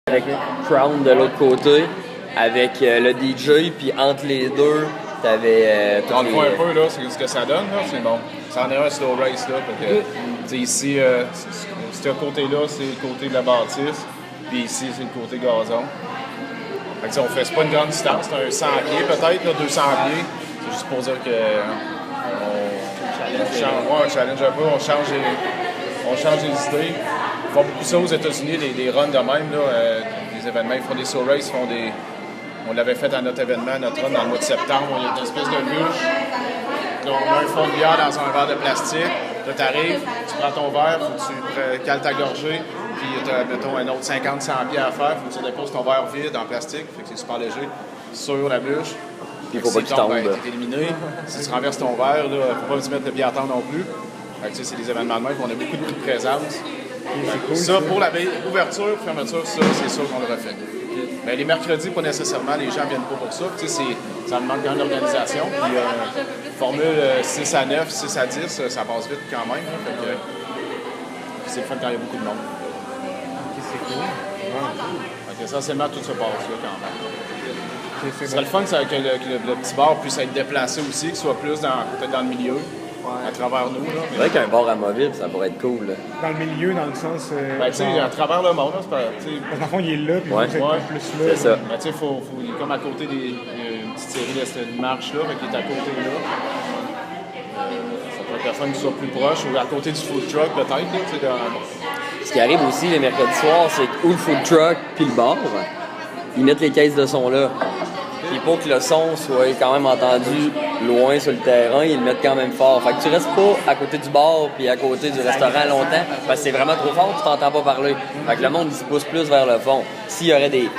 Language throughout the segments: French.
avec Crown de l'autre côté, avec le DJ, puis entre les deux, t'avais Dans le fond, un peu, là, c'est ce que ça donne, là, c'est bon. Ça en est un slow race, là. Ici, ce côté-là, c'est le côté de la bâtisse, puis ici, c'est le côté gazon. Fait que, on fait pas une grande distance, c'est un 100 pieds peut-être, là, 200 pieds. C'est juste pour dire que on challenge un peu, on change les idées. Ils font beaucoup ça aux États-Unis, des runs de même, là, des événements. Ils font des slow races, on l'avait fait à notre événement, notre run dans le mois de septembre. Il y a une espèce de bûche. Là, on a un fond de bière dans un verre de plastique. Là, tu arrives, tu prends ton verre, faut que tu cales ta gorgée. Puis tu as, mettons, un autre 50-100 pieds à faire. Faut que tu déposes ton verre vide en plastique. Fait que c'est super léger. Sur la bûche. Puis il faut pas qu'il tombe. T'es éliminé. Si tu renverses ton verre, il ne faut pas se mettre de bière à temps non plus. Fait que, c'est des événements de même. On a beaucoup de présence. Cool, ça, pour la ouverture, fermeture, ça, c'est sûr qu'on le refait. Mais les mercredis, pas nécessairement, les gens viennent pas pour ça. Ça demande quand même l'organisation. Puis, formule 6 à 9, 6 à 10, ça passe vite quand même. Fait que, c'est le fun quand il y a beaucoup de monde. Ok, c'est cool. Fait que, essentiellement, tout se passe là quand même. Ce serait le fun que le petit bar puisse être déplacé aussi, qu'il soit plus peut-être dans le milieu. À travers nous. C'est vrai qu'un bar amovible, ça pourrait être cool. Là. Dans le milieu, dans le sens. Tu sais, à travers le monde, c'est pas. Parce que dans le fond, il est là, puis vous êtes plus là. C'est ça. Tu sais, il est comme à côté une petite série de marches là, qui est à côté là. Ça pourrait être la fun qu'il soit plus proche, ou à côté du food truck, peut-être. Ce qui arrive aussi les mercredis soirs, c'est que ou le food truck puis le bar, ils mettent les caisses de son là. Puis pour que le son soit quand même entendu loin sur le terrain, ils le mettent quand même fort. Fait que tu restes pas à côté du bar puis à côté du restaurant longtemps, parce que c'est vraiment trop fort, tu t'entends pas parler. Fait que le monde il se pousse plus vers le fond. S'il y aurait des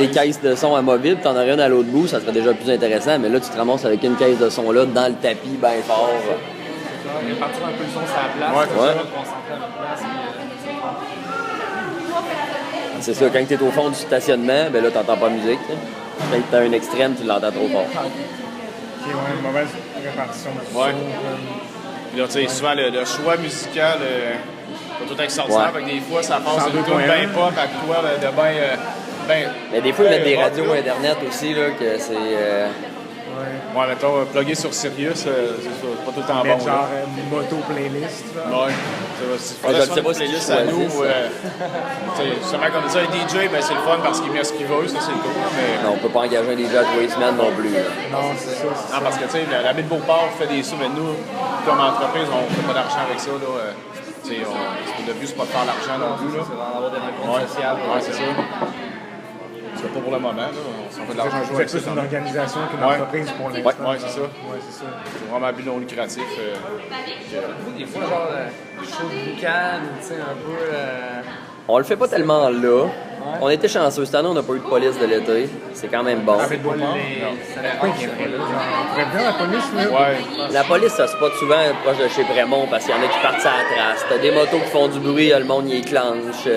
caisses de son amovibles, t'en aurais une à l'autre bout, ça serait déjà plus intéressant, mais là tu te ramasses avec une caisse de son là, dans le tapis, bien fort. On est parti un peu le son sur la place, concentrer à notre place. C'est ça, quand t'es au fond du stationnement, ben là t'entends pas de musique. Quand t'as un extrême, tu l'entends trop fort. Ok, une mauvaise répartition de son. Puis là, tu sais, souvent, le choix musical, pas tout extraordinaire, fait que des fois, ça passe une tourne bien pop à toi, de bien. Mais des fois, ils mettent des radios Internet aussi, là, que c'est. Ouais, mettons, plugger sur Sirius, c'est pas tout le temps bon. Genre moto playlist. Ouais. Je sais pas si playlist à nous. Justement, comme ça, un DJ, ben, c'est le fun parce qu'il met ce qu'il veut, ça c'est le cool. Mais... Non, on peut pas engager un DJ à 3 semaines non plus. Non, c'est ça. Non, parce que tu sais, la ville de Beauport fait des sous, mais nous, comme entreprise, on fait pas d'argent avec ça. Là, le but, c'est pas de faire l'argent non plus. C'est d'avoir des rencontres sociales. Ouais, c'est ça. C'est pas pour le moment, là. On s'en fait de l'argent. Vous êtes plus une organisation qu'une entreprise pour l'instant. Ouais, c'est ça. Ouais, c'est ça. C'est vraiment un but non lucratif. Des fois, genre, chaud de boucan, tu sais, un peu. On le fait pas tellement là. On était chanceux. Cette année, on n'a pas eu de police de l'été. C'est quand même bon. Avec Beauport? Ça dépend qui est vrai, là. On pourrait bien la police, là. Ouais. La police, ça spot souvent proche de chez Prémont parce qu'il y en a qui partent à la trace. T'as des motos qui font du bruit, le monde y éclenche.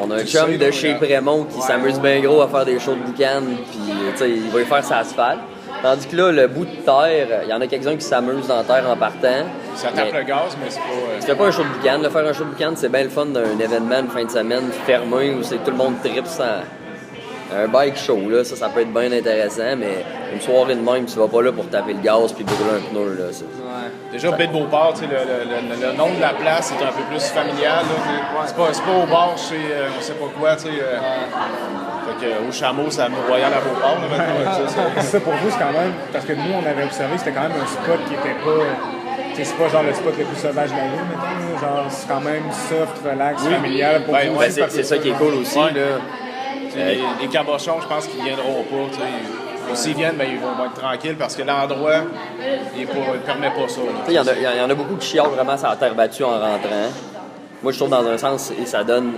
On a un chum de chez Prémont qui s'amuse bien gros à faire des shows de boucan, puis il va y faire sa asphalte. Tandis que là, le bout de terre, il y en a quelques-uns qui s'amusent dans la terre en partant. Ça tape le gaz, mais c'est pas. Tu fais pas un show de boucan. Faire un show de boucan, c'est bien le fun d'un événement une fin de semaine fermé où c'est que tout le monde tripe sans. Un bike show, là, ça peut être bien intéressant, mais une soirée de même, tu vas pas là pour taper le gaz puis brûler un pneu. Là, déjà, Baie de Beauport, le nom de la place est un peu plus familial. C'est pas au bord chez on sait pas quoi. Fait que, au Chameau, c'est à Royal à Beauport. C'est ça pour vous, c'est quand même. Parce que nous, on avait observé, c'était quand même un spot qui était pas. C'est pas genre le spot le plus sauvage de la ville, mettons. Genre, c'est quand même soft, relax, familial pour vous. C'est ça qui est cool aussi. Là. Les cabochons, je pense qu'ils viendront pas. S'ils viennent, ben, ils vont être tranquilles parce que l'endroit, il ne permet pas ça. Il y en a beaucoup qui chialent vraiment sur la terre battue en rentrant. Moi, je trouve dans un sens, et ça donne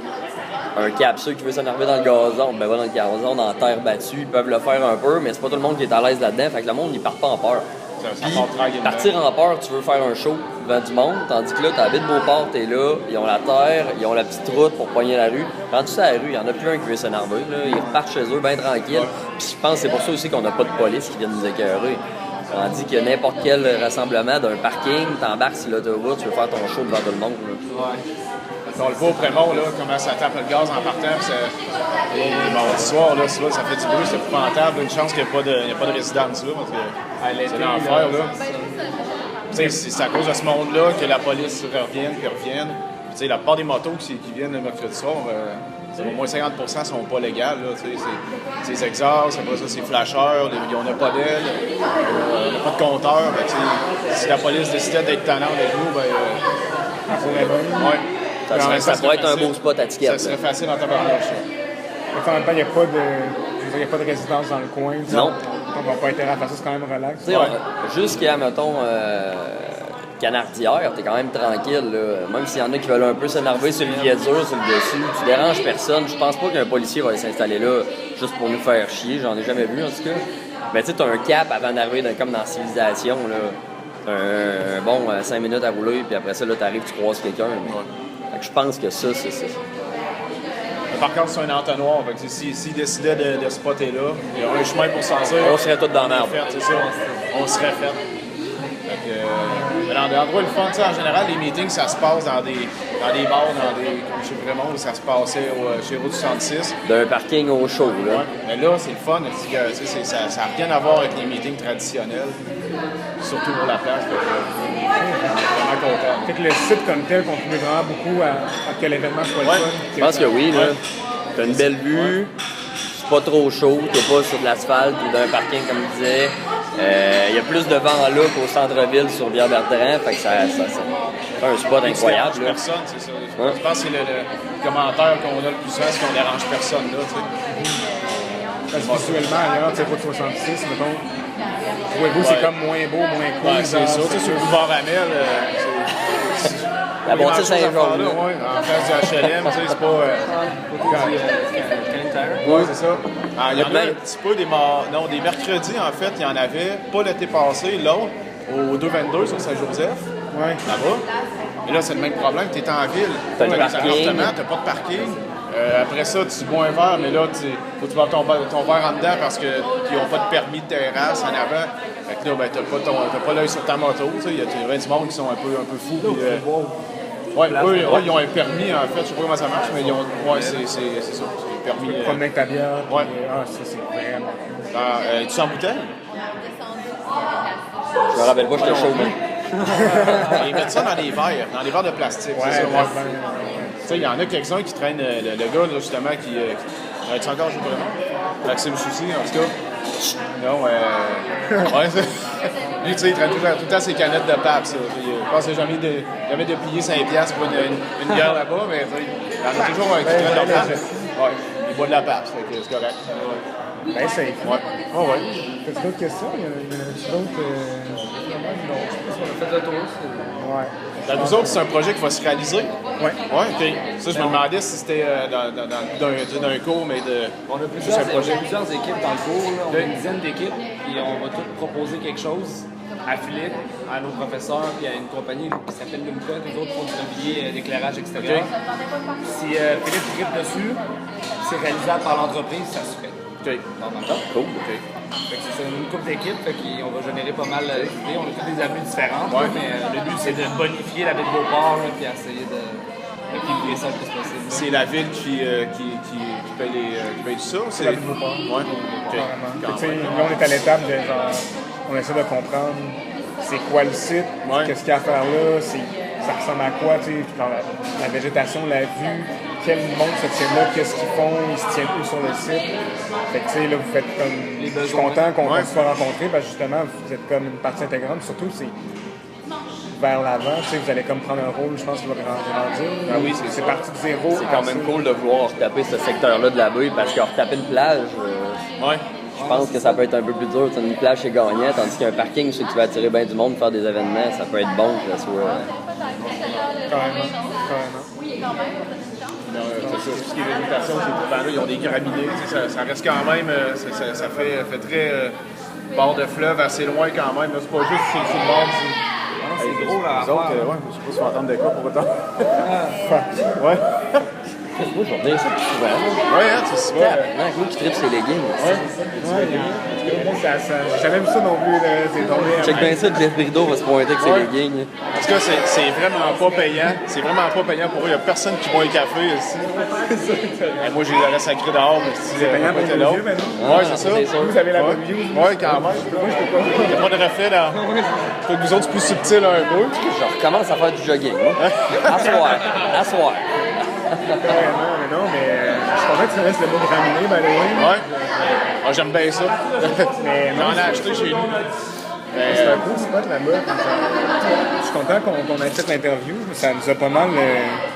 un cap. Ceux qui veulent s'énerver dans le gazon, ben va dans le gazon, dans la terre battue, ils peuvent le faire un peu, mais c'est pas tout le monde qui est à l'aise là-dedans. Fait que le monde, il part pas en peur. Puis, partir en peur, tu veux faire un show devant du monde, tandis que là, t'as la ville de Beauport, t'es là, ils ont la terre, ils ont la petite route pour poigner la rue. Quand tu sais la rue, il y en a plus un qui veut s'énerver, là. Ils repartent chez eux bien tranquilles. Puis je pense que c'est pour ça aussi qu'on n'a pas de police qui vient nous écœurer. Tandis que n'importe quel rassemblement d'un parking, t'embarques sur l'autoroute, tu veux faire ton show devant tout le monde. Là. Ouais. on le voit au Prémont, là, comment ça tape le gaz en partant. Et mardi soir, là, ça fait du bruit, c'est épouvantable. Une chance qu'il n'y a pas de résidence là, parce que c'est l'enfer. C'est à cause de ce monde-là que la police revienne. Puis, la part des motos qui viennent le mercredi soir, au moins 50% ne sont pas légales. C'est les exhausts, après ça, c'est flasheurs, on n'a pas d'aile, on n'a pas de compteur. Si la police décidait d'être tannante avec nous, ça pourrait être un beau spot à ticket. Ça serait facile en tabarnouche. En même temps, il n'y a pas de résidence dans le coin. Non. Donc, on va pas intérêt à faire ça, c'est quand même relax. Jusqu'à, mettons, Canardière, t'es quand même tranquille. Là. Même s'il y en a qui veulent un peu s'énerver sur le billet dur, sur le dessus, tu déranges personne. Je pense pas qu'un policier va s'installer là juste pour nous faire chier. J'en ai jamais vu, en tout cas. Mais tu sais, t'as un cap avant d'arriver comme dans la civilisation. Là. 5 minutes à rouler, puis après ça, là, t'arrives, tu croises quelqu'un. Mais... je pense que ça, c'est ça. Par contre, c'est un entonnoir. S'ils décidaient de spotter là, il y aurait un chemin pour sortir. On serait tous dans l'arbre. C'est ça. On serait fait. Dans l'endroit le fun, en général, les meetings, ça se passe dans des bars, comme chez Prémont, où ça se passait chez Route 66. D'un parking au show, là. Ouais. Mais là, c'est le fun. Ça n'a rien à voir avec les meetings traditionnels, surtout pour la place. Vraiment content. Fait que le site comme tel contribue vraiment beaucoup à que l'événement soit le fun. Je pense que oui, là. T'as une belle vue, c'est pas trop chaud, t'es pas sur de l'asphalte ou d'un parking, comme je disais. Il y a plus de vent là qu'au centre-ville sur Bière-Bertrand, fait que ça fait un spot incroyable. Ça dérange personne, c'est ça. Je pense que c'est le commentaire qu'on a le plus souvent, c'est qu'on dérange personne là. Parce que visuellement, ailleurs, tu sais, Route 66, mettons, trouvez-vous, c'est comme moins beau, moins cool. Ouais, c'est ça. Tu sais, sur le boulevard Amel, la bâtisse Saint-Jean. En face du HLM, tu sais, c'est pas. Oui, c'est ça. Il y en a un petit peu des mercredis, en fait, il y en avait, pas l'été passé, l'autre, au 222 sur Saint-Joseph, là-bas. Et là, c'est le même problème, tu es en ville, t'as les parking. appartements, t'as pas de parking. Après ça, tu bois un verre, mais là, faut que tu boives ton verre en dedans parce qu'ils n'ont pas de permis de terrasse en avant. Fait que là, t'as pas l'œil sur ta moto. Il y a du monde qui sont un peu fous. Eux, ils ont un permis, en fait, je sais pas comment ça marche, mais ils ont. Ouais, c'est ça. C'est permis. Tu peux te promener avec ta bière. Ouais. Ça, c'est vraiment. Tu en bouteille? Je me rappelle pas, j'étais chaud, mais. Ils mettent ça dans des verres de plastique. Ouais, c'est ça. Il y en a quelques-uns qui traînent. Le gars, là, justement, qui. Est-ce encore, je sais pas. Maxime Soucy, en tout cas. Non, ouais, lui, tu sais, il traîne tout le temps ses canettes de pape, ça. Je pense qu'il n'a jamais de plier 5$ pour une bière là-bas, mais il y en a toujours un qui traîne leur pape. Ouais, il boit de la pape, c'est correct. Ben, c'est. Ouais. Oh, ouais. T'as-tu d'autres questions? Il y en a d'autres? Non, je pense qu'on a fait le tour. Ouais. Dans nous autres, c'est un projet qui va se réaliser? Ouais. Ouais, OK. Ça, je me demandais si c'était d'un cours, mais de. On a plusieurs équipes dans le cours, là. On a une dizaine d'équipes, et on va toutes proposer quelque chose à Philippe, à nos professeurs, puis à une compagnie qui s'appelle Lumca, les autres font du mobilier d'éclairage extérieur. Si Philippe tripe dessus, c'est réalisable par l'entreprise, ça se fait. OK. Normalement. Cool. OK. Fait que c'est une couple d'équipes, fait qu'on va générer pas mal d'idées. On a fait des avenues différentes, Ouais. mais le but c'est de bonifier la ville de Beauport, puis essayer de équilibrer ça le plus possible. C'est la ville qui paye tout ça? C'est la ville de Beauport. Ouais. OK. Tu sais, là, on est à l'étape de genre, on essaie de comprendre c'est quoi le site, qu'est-ce qu'il y a à faire là, ça ressemble à quoi, tu sais, la végétation, la vue, quel monde se tient là, qu'est-ce qu'ils font, ils se tiennent où sur le site. Fait que, tu sais, là, vous faites comme. Je suis content qu'on se soit rencontrés parce que justement, vous êtes comme une partie intégrante, surtout, c'est vers l'avant, tu sais, vous allez comme prendre un rôle, je pense, qui va grandir. Ah oui, c'est parti de zéro. C'est quand même cool de vouloir retaper ce secteur-là de la baie parce que retaper une plage. Je pense que ça peut être un peu plus dur. Une plage, c'est gagnant, tandis qu'un parking, je sais que tu vas attirer bien du monde, faire des événements, ça peut être bon que ça soit. Carrément. Tout ce qui est végétation, là, ils ont des graminées, ça reste quand même, ça fait très bord de fleuve, assez loin quand même. C'est pas juste sur le bord C'est gros là. Les autres, je sais pas si on va entendre de quoi pour autant. Ouais. Moi, je vais venir ça plus souvent. Ouais, hein, tu sais pas. Moi qui tripe ses leggings. J'ai jamais vu ça non plus. C'est tombé. Check bien ça, Jeff Brideau va se pointer avec ses leggings. En tout cas, c'est vraiment pas payant. C'est vraiment pas payant pour eux. Il n'y a personne qui boit un café ici. Moi, j'ai le sacré dehors. C'est payant pour les yeux maintenant. Ouais, c'est ça. Vous avez la bonne vue. Ouais, quand même. Il n'y a pas de reflet là. Faut que nous autres, c'est plus subtil un peu. Je recommence à faire du jogging. Asseoir. Non, mais je suis content que ça reste le mot graminé, by the way. Ouais. Ah, j'aime bien ça. Mais non, J'en ai acheté chez nous. c'est un beau spot là-bas. Je suis content qu'on ait fait l'interview. Ça nous a pas mal